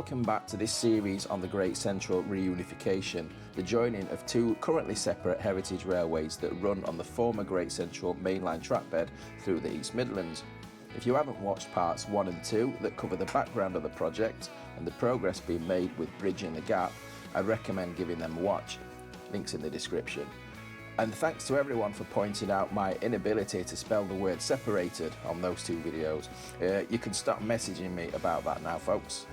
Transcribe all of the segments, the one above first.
Welcome back to this series on the Great Central Reunification, the joining of two currently separate heritage railways that run on the former Great Central Mainline trackbed through the East Midlands. If you haven't watched parts 1 and 2 that cover the background of the project and the progress being made with bridging the gap, I'd recommend giving them a watch. Links in the description. And thanks to everyone for pointing out my inability to spell the word separated on those two videos. You can stop messaging me about that now, folks.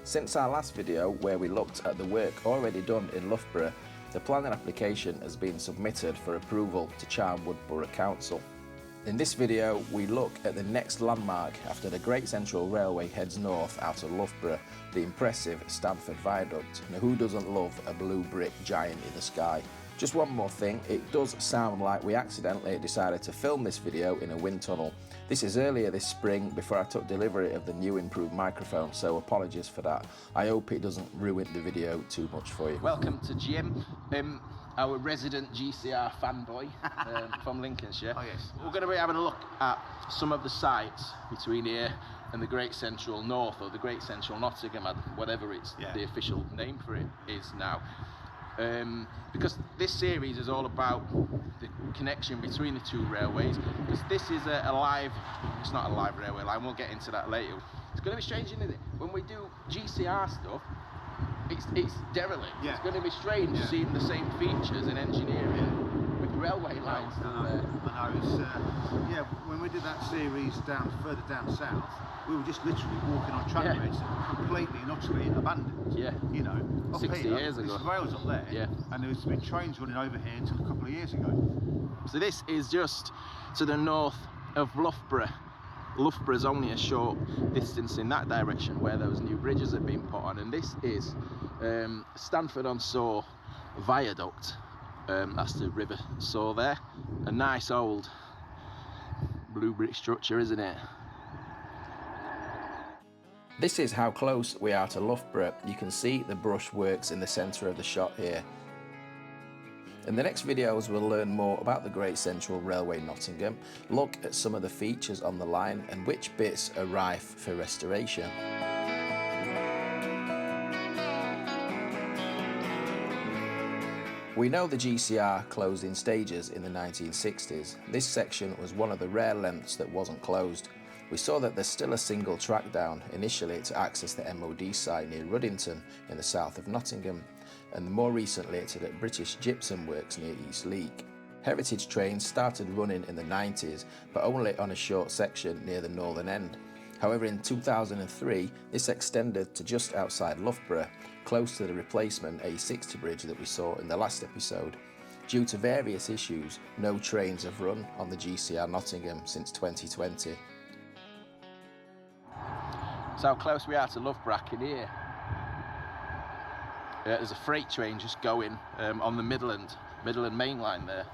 Since our last video, where we looked at the work already done in Loughborough, the planning application has been submitted for approval to Charnwood Borough Council. In this video, we look at the next landmark after the Great Central Railway heads north out of Loughborough, the impressive Stanford Viaduct. Now, who doesn't love a blue brick giant in the sky? Just one more thing, it does sound like we accidentally decided to film this video in a wind tunnel. This is earlier this spring before I took delivery of the new improved microphone, so apologies for that. I hope it doesn't ruin the video too much for you. Welcome to Jim, our resident GCR fanboy from Lincolnshire. Oh yes. We're going to be having a look at some of the sites between here and the Great Central North, or the Great Central Nottingham, whatever it's the official name for it is now. Because this series is all about the connection between the two railways, because this is it's not a live railway line, we'll get into that later. It's going to be strange, isn't it? When we do GCR stuff, it's derelict. Yeah. It's going to be strange seeing the same features in engineering with railway lines still there. I know, when we did that series further down south, we were just literally walking on track beds completely and utterly abandoned. Yeah. You know, 60 years ago. There's rails up there. Yeah. And there's been trains running over here until a couple of years ago. So this is just to the north of Loughborough. Loughborough's only a short distance in that direction where those new bridges have been put on, and this is Stanford on Soar Viaduct. That's the River Soar there. A nice old blue brick structure, isn't it? This is how close we are to Loughborough. You can see the brushworks in the centre of the shot here. In the next videos, we'll learn more about the Great Central Railway Nottingham, look at some of the features on the line and which bits are rife for restoration. We know the GCR closed in stages in the 1960s. This section was one of the rare lengths that wasn't closed. We saw that there's still a single track down, initially to access the MOD site near Ruddington in the south of Nottingham, and more recently to the British Gypsum Works near East Leek. Heritage trains started running in the 90s, but only on a short section near the northern end. However, in 2003, this extended to just outside Loughborough, close to the replacement A60 bridge that we saw in the last episode. Due to various issues, no trains have run on the GCR Nottingham since 2020. So how close we are to Loughborough, I can hear. There's a freight train just going on the Midland Mainline there,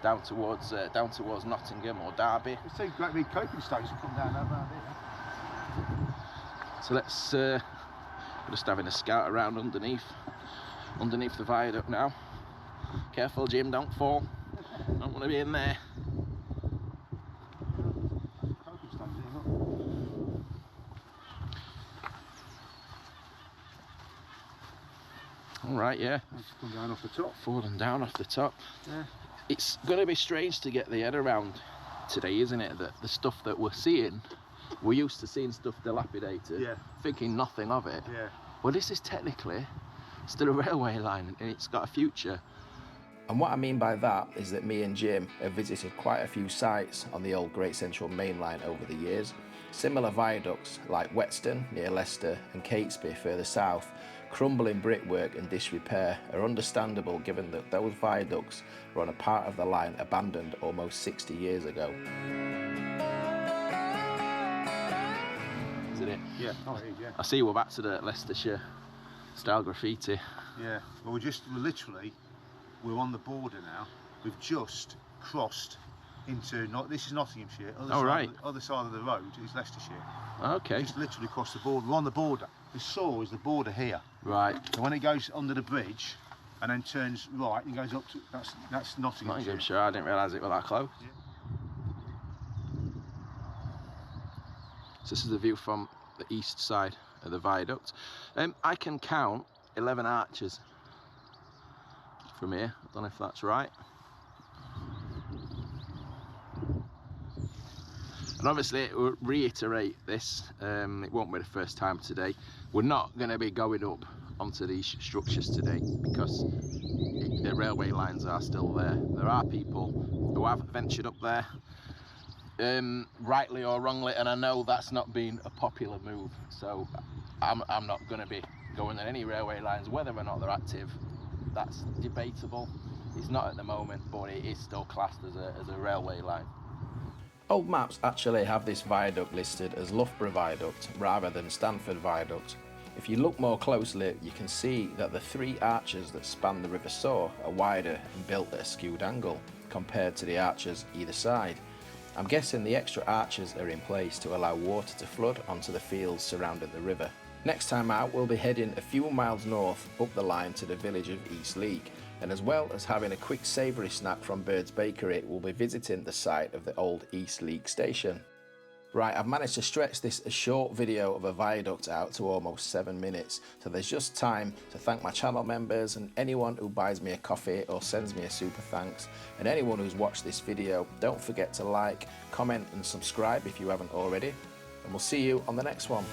down towards Nottingham or Derby. It's two great big coping stones that come down around here. So let's just having a scout around underneath the viaduct now. Careful, Jim, don't fall. Don't want to be in there. Coping stones here, look. All right, yeah. It's come down off the top. Falling down off the top. Yeah. It's going to be strange to get the head around today, isn't it? That the stuff that we're seeing, we're used to seeing stuff dilapidated, thinking nothing of it. Yeah. Well, this is technically still a railway line, and it's got a future. And what I mean by that is that me and Jim have visited quite a few sites on the old Great Central Mainline over the years. Similar viaducts like Whetstone near Leicester and Catesby further south, crumbling brickwork and disrepair are understandable given that those viaducts were on a part of the line abandoned almost 60 years ago. Isn't it? Yeah, oh it is, yeah. I see we're back to the Leicestershire style graffiti. Yeah, well we're on the border now. We've just crossed into, this is Nottinghamshire, other side of the road is Leicestershire. Okay. Just literally across the border, we're on the border. The Soar is the border here. Right. So when it goes under the bridge and then turns right and goes up to, that's Nottinghamshire. Nottinghamshire, I didn't realise it was that close. Yeah. So this is the view from the east side of the viaduct. I can count 11 arches from here. I don't know if that's right. And obviously, we'll reiterate this, it won't be the first time today. We're not going to be going up onto these structures today because the railway lines are still there. There are people who have ventured up there, rightly or wrongly, and I know that's not been a popular move. So I'm not going to be going on any railway lines, whether or not they're active. That's debatable. It's not at the moment, but it is still classed as a railway line. Old maps actually have this viaduct listed as Loughborough Viaduct rather than Stanford Viaduct. If you look more closely, you can see that the 3 arches that span the River Soar are wider and built at a skewed angle compared to the arches either side. I'm guessing the extra arches are in place to allow water to flood onto the fields surrounding the river. Next time out, we'll be heading a few miles north up the line to the village of East Leek, and as well as having a quick savoury snack from Bird's Bakery, we'll be visiting the site of the old East Leek station. Right, I've managed to stretch this short video of a viaduct out to almost 7 minutes, so there's just time to thank my channel members and anyone who buys me a coffee or sends me a super thanks, and anyone who's watched this video. Don't forget to like, comment and subscribe if you haven't already, and we'll see you on the next one.